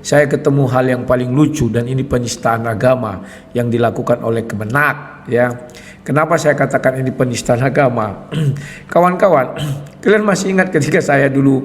saya ketemu hal yang paling lucu, dan ini penistaan agama yang dilakukan oleh Kemenak, ya. Kenapa saya katakan ini penistaan agama? Kawan-kawan, kalian masih ingat ketika saya dulu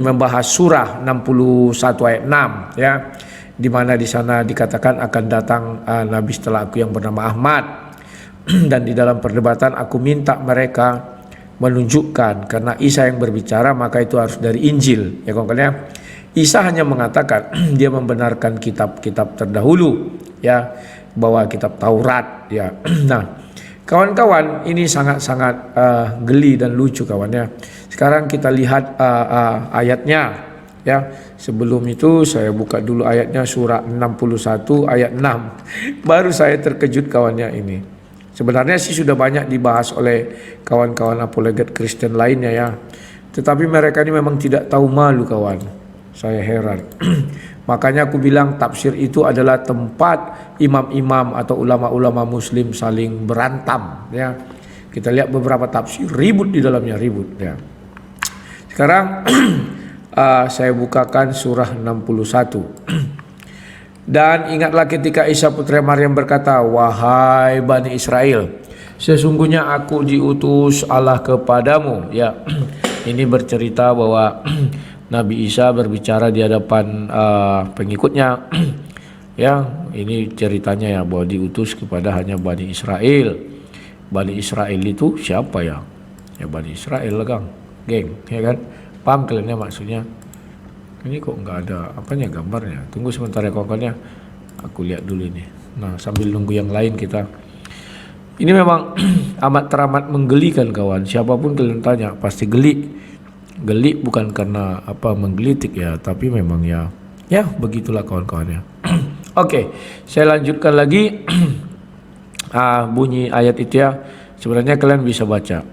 membahas surah 61 ayat 6, ya, di mana di sana dikatakan akan datang nabi setelah aku yang bernama Ahmad. Dan di dalam perdebatan aku minta mereka menunjukkan, karena Isa yang berbicara maka itu harus dari Injil, ya kawan-kawan. Isa hanya mengatakan dia membenarkan kitab-kitab terdahulu, ya, bahwa kitab Taurat, ya. Nah, kawan-kawan, ini sangat-sangat geli dan lucu kawannya. Sekarang kita lihat ayatnya, ya. Sebelum itu saya buka dulu ayatnya, surah 61 ayat 6. Baru saya terkejut kawannya ini. Sebenarnya sih sudah banyak dibahas oleh kawan-kawan apologet Kristen lainnya, ya. Tetapi mereka ini memang tidak tahu malu kawan. Saya heran. Makanya aku bilang tafsir itu adalah tempat imam-imam atau ulama-ulama muslim saling berantam, ya. Kita lihat beberapa tafsir, ribut di dalamnya, ribut, ya. Sekarang saya bukakan surah 61. Dan ingatlah ketika Isa putra Maryam berkata, wahai Bani Israel, sesungguhnya aku diutus Allah kepadamu, ya. Ini bercerita bahwa Nabi Isa berbicara di hadapan pengikutnya. Ya, ini ceritanya, ya, bahwa diutus kepada hanya Bani Israel. Bani Israel itu siapa, ya? Ya Bani Israel lah, geng, ya kan? Paham kalian ya maksudnya? Ini kok nggak ada apanya gambarnya? Tunggu sebentar ya kawan-kawan, ya. Aku lihat dulu ini. Nah, sambil nunggu yang lain kita. Ini memang amat teramat menggelikan kawan. Siapapun kalian tanya pasti geli. Geli bukan karena apa menggelitik, ya, tapi memang ya begitulah kawan-kawannya. Oke, saya lanjutkan lagi bunyi ayat itu, ya. Sebenarnya kalian bisa baca.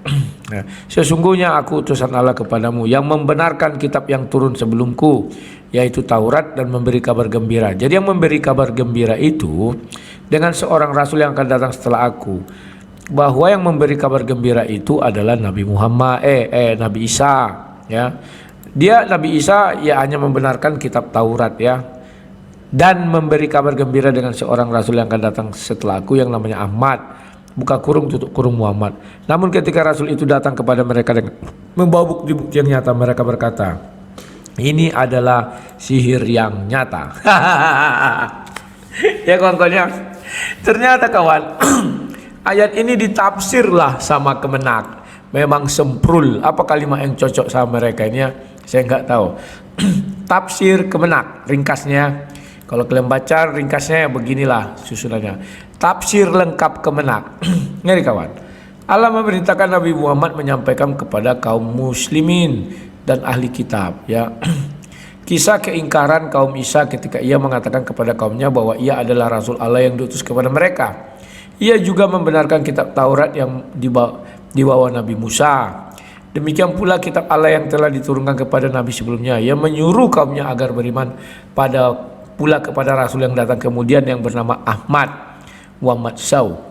Nah, sesungguhnya aku utusan Allah kepadamu yang membenarkan kitab yang turun sebelumku, yaitu Taurat, dan memberi kabar gembira. Jadi yang memberi kabar gembira itu dengan seorang rasul yang akan datang setelah aku, bahwa yang memberi kabar gembira itu adalah Nabi Muhammad, Nabi Isa, ya. Dia Nabi Isa ya hanya membenarkan kitab Taurat, ya, dan memberi kabar gembira dengan seorang rasul yang akan datang setelah aku yang namanya Ahmad, buka kurung tutup kurung Muhammad. Namun ketika rasul itu datang kepada mereka dengan membawa bukti-bukti yang nyata, mereka berkata, ini adalah sihir yang nyata. Ya kawan-kawan, ya. Ternyata kawan, ayat ini ditafsirlah sama Kemenak. Memang semprul. Apa kalimat yang cocok sama mereka ini, ya? Saya nggak tahu. Tafsir Kemenak, ringkasnya. Kalau kalian baca ringkasnya, beginilah susunannya. Tafsir lengkap Kemenak. Ngeri kawan. Allah memerintahkan Nabi Muhammad menyampaikan kepada kaum muslimin dan ahli kitab, ya, kisah keingkaran kaum Isa ketika ia mengatakan kepada kaumnya bahwa ia adalah Rasul Allah yang diutus kepada mereka. Ia juga membenarkan kitab Taurat yang dibawa Nabi Musa. Demikian pula kitab Allah yang telah diturunkan kepada Nabi sebelumnya. Ia menyuruh kaumnya agar beriman pula kepada Rasul yang datang kemudian yang bernama Muhammad Sau.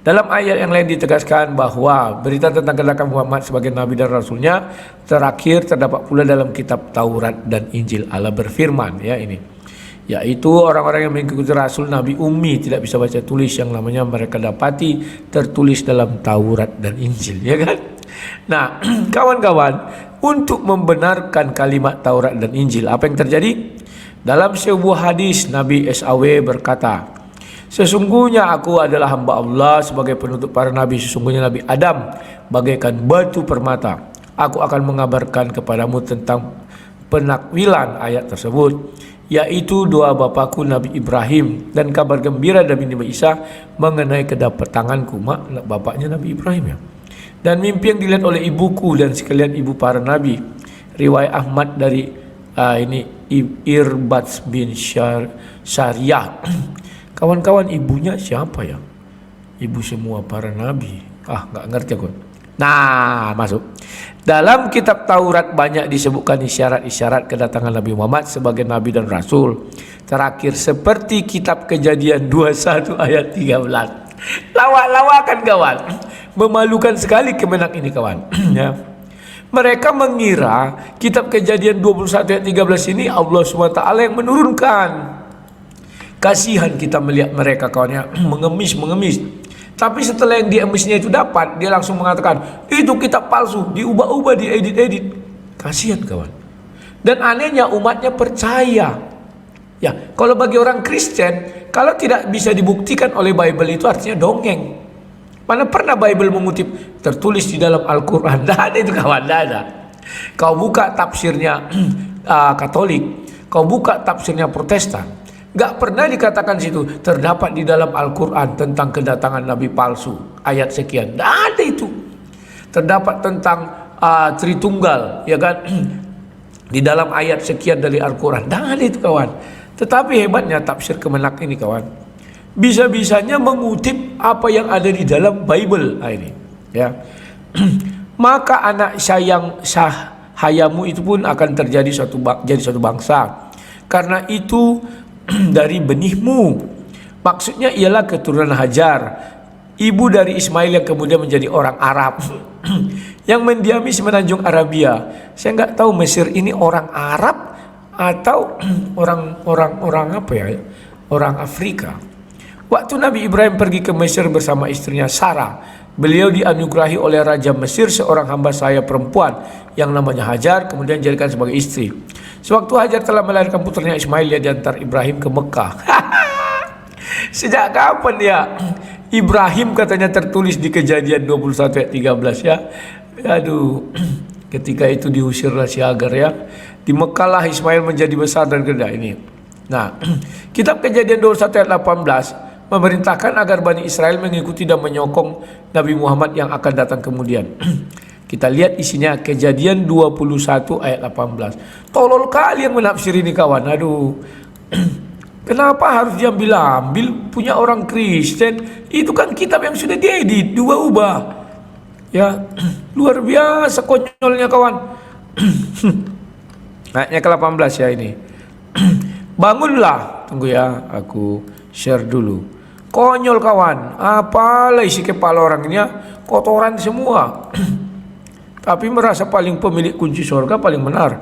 Dalam ayat yang lain ditegaskan bahwa berita tentang kedatangan Muhammad sebagai Nabi dan Rasulnya terakhir terdapat pula dalam kitab Taurat dan Injil. Allah berfirman, ya, ini, yaitu orang-orang yang mengikuti Rasul Nabi Ummi tidak bisa baca tulis yang namanya mereka dapati tertulis dalam Taurat dan Injil, ya kan? Nah, kawan-kawan, untuk membenarkan kalimat Taurat dan Injil, apa yang terjadi? Dalam sebuah hadis Nabi SAW berkata, sesungguhnya aku adalah hamba Allah sebagai penutup para nabi. Sesungguhnya Nabi Adam bagaikan batu permata. Aku akan mengabarkan kepadamu tentang penakwilan ayat tersebut, yaitu doa bapakku Nabi Ibrahim dan kabar gembira Nabi Isa mengenai kedatanganku. Bapaknya Nabi Ibrahim, ya. Dan mimpi yang dilihat oleh ibuku dan sekalian ibu para nabi. Riwayat Ahmad dari Irbad bin Syariah. Kawan-kawan, ibunya siapa, ya? Ibu semua para nabi. Nggak ngerti aku. Nah, masuk. Dalam kitab Taurat banyak disebutkan isyarat-isyarat kedatangan Nabi Muhammad sebagai nabi dan rasul. Terakhir seperti kitab Kejadian 21 ayat 13. Lawak-lawakan kawan. Memalukan sekali Kemenak ini kawan. Ya. Mereka mengira kitab Kejadian 21 ayat 13 ini Allah SWT yang menurunkan. Kasihan kita melihat mereka kawannya mengemis. Tapi setelah yang diemisnya itu dapat, dia langsung mengatakan itu kitab palsu, diubah-ubah, diedit-edit. Kasihan kawan. Dan anehnya umatnya percaya. Ya, kalau bagi orang Kristen, kalau tidak bisa dibuktikan oleh Bible itu artinya dongeng. Mana pernah Bible mengutip tertulis di dalam Al-Quran? Tidak ada itu kawan, tidak ada. Kau buka tafsirnya Katolik, kau buka tafsirnya Protestan, gak pernah dikatakan situ terdapat di dalam Al-Quran tentang kedatangan Nabi palsu ayat sekian. Tidak ada itu. Terdapat tentang Tritunggal, ya kan? Di dalam ayat sekian dari Al-Quran. Tidak ada itu kawan. Tetapi hebatnya tafsir Kemenak ini kawan, bisa-bisanya mengutip apa yang ada di dalam Bible ini, ya. Maka anak sayang sahayamu itu pun akan terjadi jadi suatu bangsa. Karena itu dari benihmu. Maksudnya ialah keturunan Hajar, ibu dari Ismail yang kemudian menjadi orang Arab yang mendiami semenanjung Arabia. Saya nggak tahu Mesir ini orang Arab atau orang apa ya? Orang Afrika. Waktu Nabi Ibrahim pergi ke Mesir bersama istrinya Sarah, beliau dianugerahi oleh Raja Mesir seorang hamba sahaya perempuan yang namanya Hajar, kemudian dijadikan sebagai istri. Sewaktu Hajar telah melahirkan putranya Ismail, dia diantar Ibrahim ke Mekah. Sejak kapan ya Ibrahim katanya tertulis di Kejadian 21 ayat 13 ya. Aduh, ketika itu diusirlah si Hagar ya. Di Mekah lah Ismail menjadi besar dan gede ini. Nah, kitab Kejadian 21 ayat 18 memerintahkan agar Bani Israel mengikuti dan menyokong Nabi Muhammad yang akan datang kemudian. Kita lihat isinya Kejadian 21 ayat 18. Tolol kali yang menafsir ini kawan. Aduh. Kenapa harus diambil punya orang Kristen? Itu kan kitab yang sudah diedit, diubah-ubah. Ya, luar biasa konyolnya kawan. Ayatnya ke-18 ya ini. Bangunlah, tunggu ya, aku share dulu. Konyol kawan, apalah isi kepala orangnya, kotoran semua. Tapi merasa paling pemilik kunci surga, paling benar.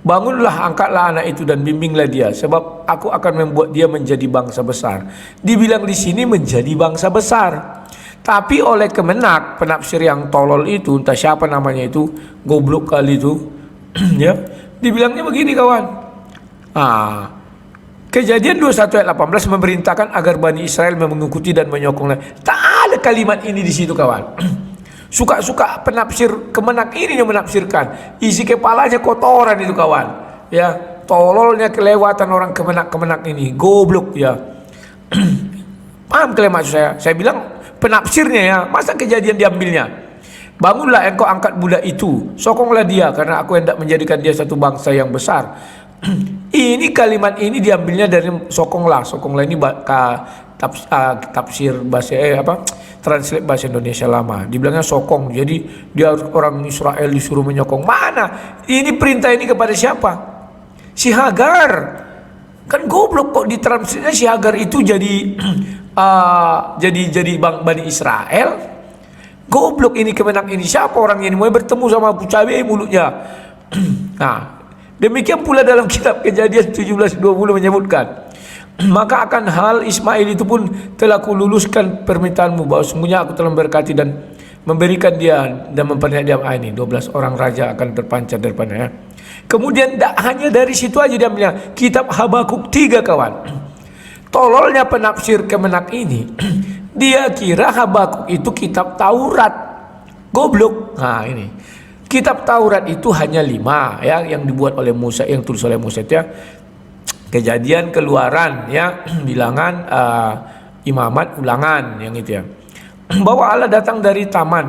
Bangunlah, angkatlah anak itu dan bimbinglah dia, sebab aku akan membuat dia menjadi bangsa besar. Dibilang di sini menjadi bangsa besar. Tapi oleh Kemenak, penafsir yang tolol itu, entah siapa namanya itu, goblok kali itu, ya, dibilangnya begini kawan. Kejadian 21 ayat 18 memerintahkan agar Bani Israel mengikuti dan menyokongnya. Tak ada kalimat ini di situ kawan. Suka-suka penafsir Kemenak ini yang menafsirkan. Isi kepalanya kotoran itu kawan. Ya, tololnya kelewatan orang Kemenak ini. Goblok ya. Paham kalian maksud saya? Saya bilang penafsirnya ya. Masa Kejadian diambilnya? Bangunlah engkau angkat budak itu, sokonglah dia, karena aku hendak menjadikan dia satu bangsa yang besar. Ini kalimat ini diambilnya dari sokonglah. Sokonglah ini tafsir bahasa translate bahasa Indonesia lama. Dibilangnya sokong. Jadi dia orang Israel disuruh menyokong. Mana? Ini perintah ini kepada siapa? Si Hagar. Kan goblok kok ditranslate si Hagar itu jadi jadi Bani Israel. Goblok ini Kemenak ini. Siapa orang ini mau bertemu sama Abu Cabe mulutnya. Nah, demikian pula dalam kitab Kejadian 17:20 menyebutkan, maka akan hal Ismail itu pun telah kululuskan permintaanmu, bahwa sungguhnya aku telah memberkati dan memberikan dia dan memperlihatkan dia. Ini 12 orang raja akan terpancar daripadanya. Kemudian tak hanya dari situ aja dia bilang kitab Habakuk 3 kawan. Tololnya penafsir Kemenak ini, dia kira Habakuk itu kitab Taurat. Goblok. Nah ini kitab Taurat itu hanya 5 ya, yang dibuat oleh Musa, yang tulis oleh Musa ya. Kejadian, Keluaran ya, Bilangan, Imamat, Ulangan yang itu ya. Bahwa Allah datang dari taman,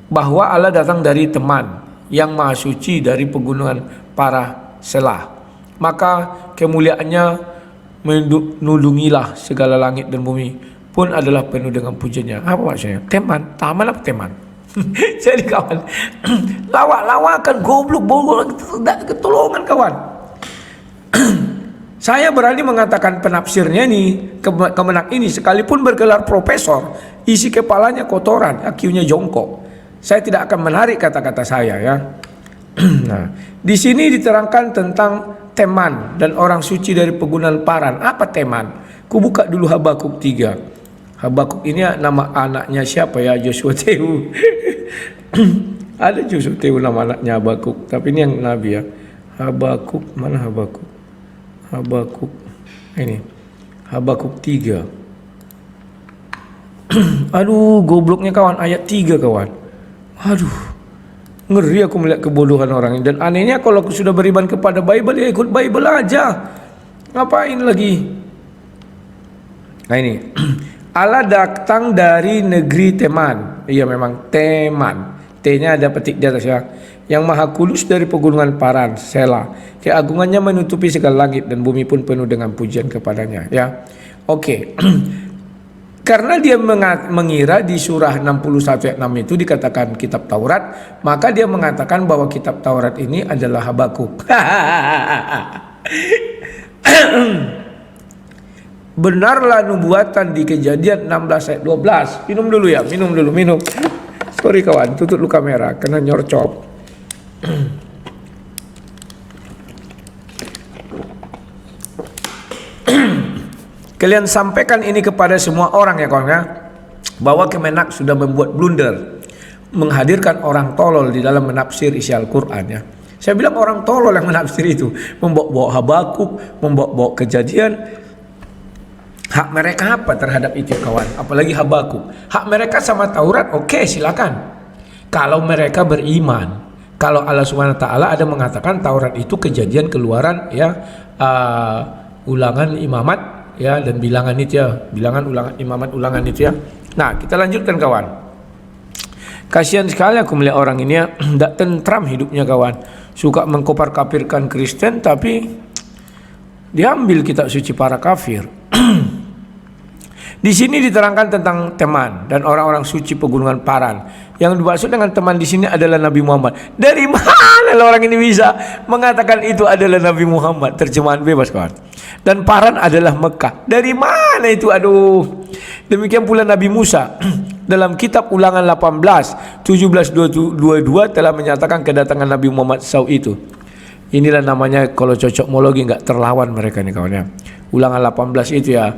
bahwa Allah datang dari teman yang maha suci dari pegunungan para selah. Maka kemuliaannya menulungilah segala langit dan bumi pun adalah penuh dengan pujiannya. Apa maksudnya? Teman, taman apa teman? Jadi kawan, lawak-lawakan, goblok, tidak ketolongan kawan. Saya berani mengatakan penafsirnya nih, Kemenak ini sekalipun bergelar profesor, isi kepalanya kotoran, IQ-nya jongkok. Saya tidak akan menarik kata-kata saya ya. Nah, di sini diterangkan tentang Teman dan orang suci dari pegunungan Paran. Apa Teman? Ku buka dulu Habakuk 3. Habakuk ini nama anaknya siapa ya? Joshua Tehu. Ada Joshua Tehu nama anaknya Habakuk, tapi ini yang nabi ya. Habakuk, mana Habakuk? Habakuk. Ini. Habakuk 3. Aduh, gobloknya kawan, ayat 3 kawan. Aduh. Ngeri aku melihat kebodohan orang ini. Dan anehnya kalau aku sudah beriman kepada Bible, ya ikut Bible aja. Ngapain lagi? Nah ini. Allah datang dari negeri Teman. Iya memang Teman. T-nya ada petik di atas ya. Yang maha kudus dari pegunungan Paran, Sela. Keagungannya menutupi segala langit dan bumi pun penuh dengan pujian kepadanya. Ya, oke. Karena dia mengira di surah 61 ayat 6 itu dikatakan kitab Taurat, maka dia mengatakan bahwa kitab Taurat ini adalah Habakuk. Benarlah nubuatan di Kejadian 16 ayat 12. Minum dulu ya, minum. Sorry kawan, tutup dulu kamera kena nyorcop. Kalian sampaikan ini kepada semua orang ya kawan ya, bahwa Kemenak sudah membuat blunder menghadirkan orang tolol di dalam menafsir isi Al-Quran ya. Saya bilang orang tolol yang menafsir itu, membawa-bawa Habakuk, membawa-bawa Kejadian. Hak mereka apa terhadap itu kawan? Apalagi Habakuk. Hak mereka sama Taurat, oke, silakan. Kalau mereka beriman, kalau Allah Subhanahu Wa Taala ada mengatakan Taurat itu Kejadian, Keluaran ya, Ulangan, Imamat ya, dan bilangan itu ya, bilangan, ulangan, imamat, ulangan itu ya. Nah, kita lanjutkan kawan. Kasihan sekali aku melihat orang ini ya, tidak tentram hidupnya kawan. Suka mengkopar-kafirkan Kristen, tapi diambil kitab suci para kafir. Di sini diterangkan tentang Teman dan orang-orang suci pegunungan Paran. Yang dimaksud dengan teman di sini adalah Nabi Muhammad. Dari mana orang ini bisa mengatakan itu adalah Nabi Muhammad? Terjemahan bebas kawan. Dan Paran adalah Mekah. Dari mana itu? Aduh. Demikian pula Nabi Musa dalam kitab Ulangan 18 17-22 telah menyatakan kedatangan Nabi Muhammad SAW itu. Inilah namanya kalau cocokmologi nggak terlawan mereka nih kawan ya. Ulangan 18 itu ya,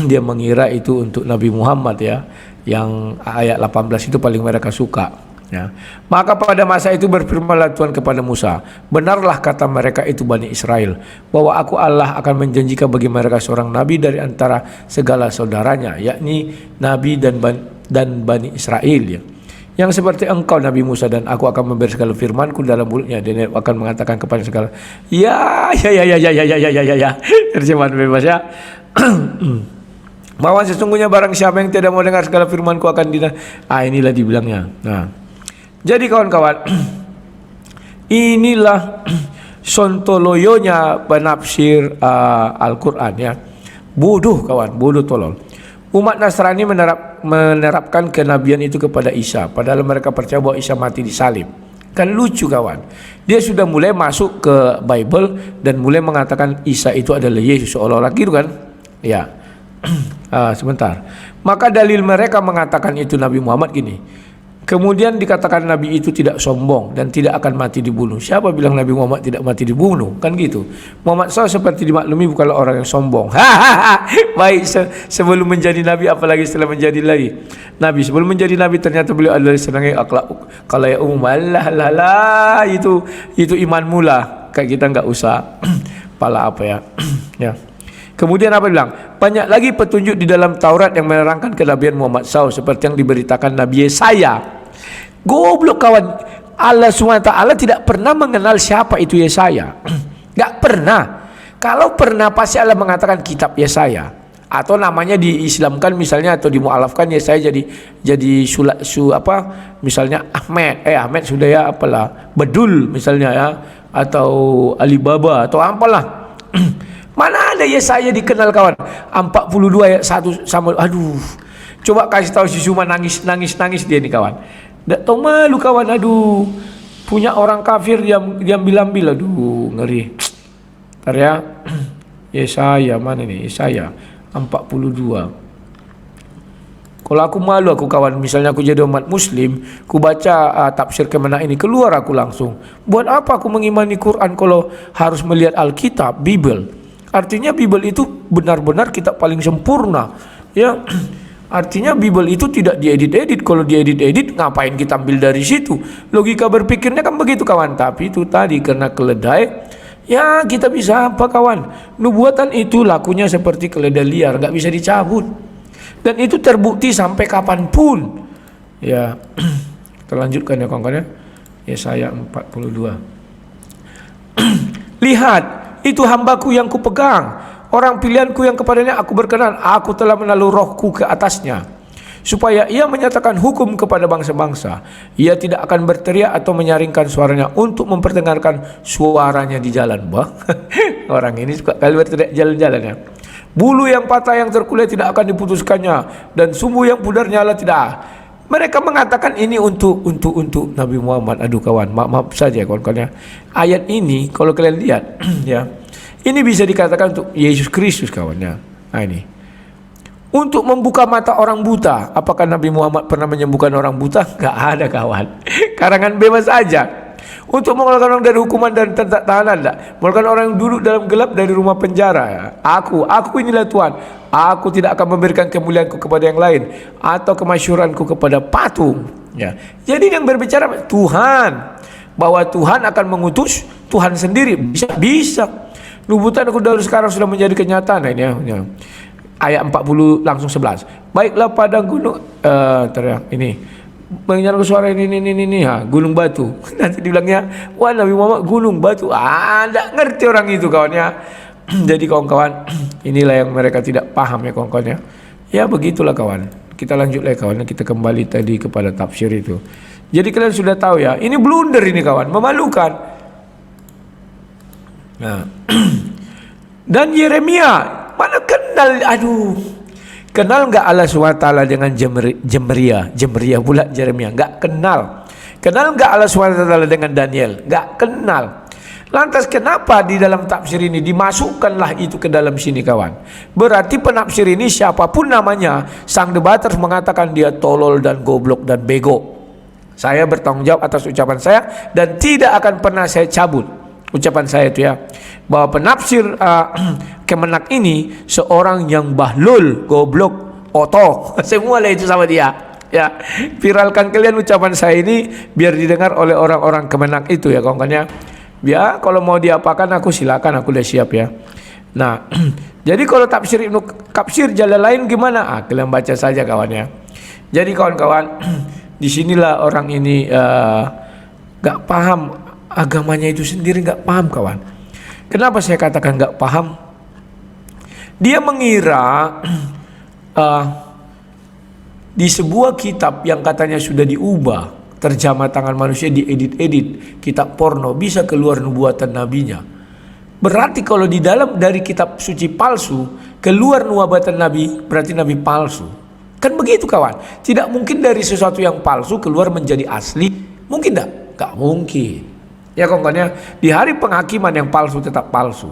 dia mengira itu untuk Nabi Muhammad ya, yang ayat 18 itu paling mereka suka ya. Maka pada masa itu berfirmanlah Tuhan kepada Musa, benarlah kata mereka itu Bani Israel, bahwa aku Allah akan menjanjikan bagi mereka seorang nabi dari antara segala saudaranya, yakni nabi dan Bani Israel ya. Yang seperti engkau Nabi Musa, dan aku akan memberi segala firmanku dalam mulutnya, dan dia akan mengatakan kepada segala ya. Terjemahan bebas ya. Bahwa sesungguhnya barang siapa yang tidak mau dengar segala firmanku akan inilah dibilangnya. Nah, jadi kawan-kawan, inilah sontoloyonya penafsir Al-Quran ya. Bodoh kawan, bodoh tolol. Umat Nasrani menerapkan kenabian itu kepada Isa, padahal mereka percaya bahwa Isa mati disalib. Kan lucu kawan. Dia sudah mulai masuk ke Bible dan mulai mengatakan Isa itu adalah Yesus seolah-olah gitu kan? Ya. Sebentar. Maka dalil mereka mengatakan itu Nabi Muhammad gini. Kemudian dikatakan Nabi itu tidak sombong dan tidak akan mati dibunuh. Siapa bilang Nabi Muhammad tidak mati dibunuh? Kan gitu. Muhammad SAW seperti dimaklumi bukanlah orang yang sombong. Baik sebelum menjadi Nabi, apalagi setelah menjadi lagi Nabi. Sebelum menjadi Nabi ternyata beliau adalah senangnya akhlak kalau umum. Alah itu iman mula. Kayak kita nggak usah pala apa ya. Ya. Kemudian apa bilang? Banyak lagi petunjuk di dalam Taurat yang menerangkan kenabian Muhammad SAW seperti yang diberitakan Nabi Yesaya. Goblok kawan. Allah SWT tidak pernah mengenal siapa itu Yesaya. Gak pernah. Kalau pernah pasti Allah mengatakan kitab Yesaya, atau namanya diislamkan misalnya, atau dimualafkan Yesaya jadi misalnya Ahmed sudah ya, apalah Bedul misalnya ya, atau Alibaba atau apalah. Mana ada Yesaya dikenal kawan? 42 ayat 1 sama, aduh. Coba kasih tahu si Suma nangis dia nih kawan. Nggak tahu malu kawan, aduh. Punya orang kafir diam bilang, aduh ngeri. Ntar ya. Yesaya mana nih? Yesaya 42. Kalau aku malu aku kawan, misalnya aku jadi umat muslim, ku baca tafsir Kemenak ini, keluar aku langsung. Buat apa aku mengimani Quran kalau harus melihat Alkitab, Bible? Artinya Bible itu benar-benar kitab paling sempurna. Ya, artinya Bible itu tidak diedit-edit. Kalau diedit-edit, ngapain kita ambil dari situ? Logika berpikirnya kan begitu kawan. Tapi itu tadi karena keledai, ya kita bisa apa kawan? Nubuatan itu lakunya seperti keledai liar, nggak bisa dicabut. Dan itu terbukti sampai kapanpun. Ya, kita lanjutkan ya kawan-kawan ya. Yesaya 42. Lihat, itu hambaku yang kupegang, orang pilihanku yang kepadanya aku berkenan. Aku telah menaruh rohku ke atasnya, supaya ia menyatakan hukum kepada bangsa-bangsa. Ia tidak akan berteriak atau menyaringkan suaranya untuk memperdengarkan suaranya di jalan. Bah, orang ini suka kali berteriak jalan-jalan ya. Bulu yang patah yang terkulai tidak akan diputuskannya, dan sumbu yang pudar nyala tidak. Mereka mengatakan ini untuk Nabi Muhammad. Aduh kawan, maaf saja kawan-kawan ya. Ayat ini kalau kalian lihat ya, ini bisa dikatakan untuk Yesus Kristus kawannya. Nah ini untuk membuka mata orang buta. Apakah Nabi Muhammad pernah menyembuhkan orang buta? Gak ada kawan. Karangan bebas aja. Untuk mengeluarkan orang dari hukuman dan tahanan, mengeluarkan orang yang duduk dalam gelap dari rumah penjara. Ya. Aku inilah Tuhan. Aku tidak akan memberikan kemuliaanku kepada yang lain atau kemasyhuranku kepada patung. Ya. Jadi yang berbicara Tuhan, bahwa Tuhan akan mengutus Tuhan sendiri, bisa. Nubuatan aku dari sekarang sudah menjadi kenyataan. Nah, ini ya. Ayat 40 langsung 11. Baiklah padang gunung ini mendengar suara ini gunung batu. Nanti dibilangnya, wah Nabi Muhammad gunung batu. Enggak ngerti orang itu kawannya. Jadi kawan-kawan, inilah yang mereka tidak paham ya kawan-kawan ya. Ya begitulah kawan. Kita lanjut lagi kawan. Kita kembali tadi kepada tafsir itu. Jadi kalian sudah tahu ya, ini blunder ini kawan, memalukan. Nah, dan Yeremia, mana kenal, kenal nggak Allah SWT dengan Jemria pula Yeremia, nggak kenal. Kenal nggak Allah SWT dengan Daniel, nggak kenal. Lantas kenapa di dalam tafsir ini dimasukkanlah itu ke dalam sini kawan? Berarti penafsir ini siapapun namanya, sang debaters mengatakan dia tolol dan goblok dan bego. Saya bertanggung jawab atas ucapan saya dan tidak akan pernah saya cabut ucapan saya itu ya, bahwa penafsir Kemenak ini seorang yang bahlul, goblok, otoh, semua lah itu sama dia. Ya, viralkan kalian ucapan saya ini biar didengar oleh orang-orang Kemenak itu ya kawan-kawan ya. Ya, kalau mau diapakan aku silakan, aku udah siap ya. Nah, jadi kalau tafsir Ibnu Katsir jalan lain gimana? Kalian baca saja kawannya. Jadi kawan-kawan, disinilah orang ini gak paham agamanya itu sendiri, gak paham kawan. Kenapa saya katakan gak paham? Dia mengira di sebuah kitab yang katanya sudah diubah, terjemah tangan manusia, diedit-edit, kitab porno, bisa keluar nubuatan nabinya. Berarti kalau di dalam dari kitab suci palsu keluar nubuatan nabi, berarti nabi palsu. Kan begitu kawan. Tidak mungkin dari sesuatu yang palsu keluar menjadi asli. Mungkin enggak? Enggak mungkin. Ya kawan-kawan ya, di hari penghakiman yang palsu tetap palsu.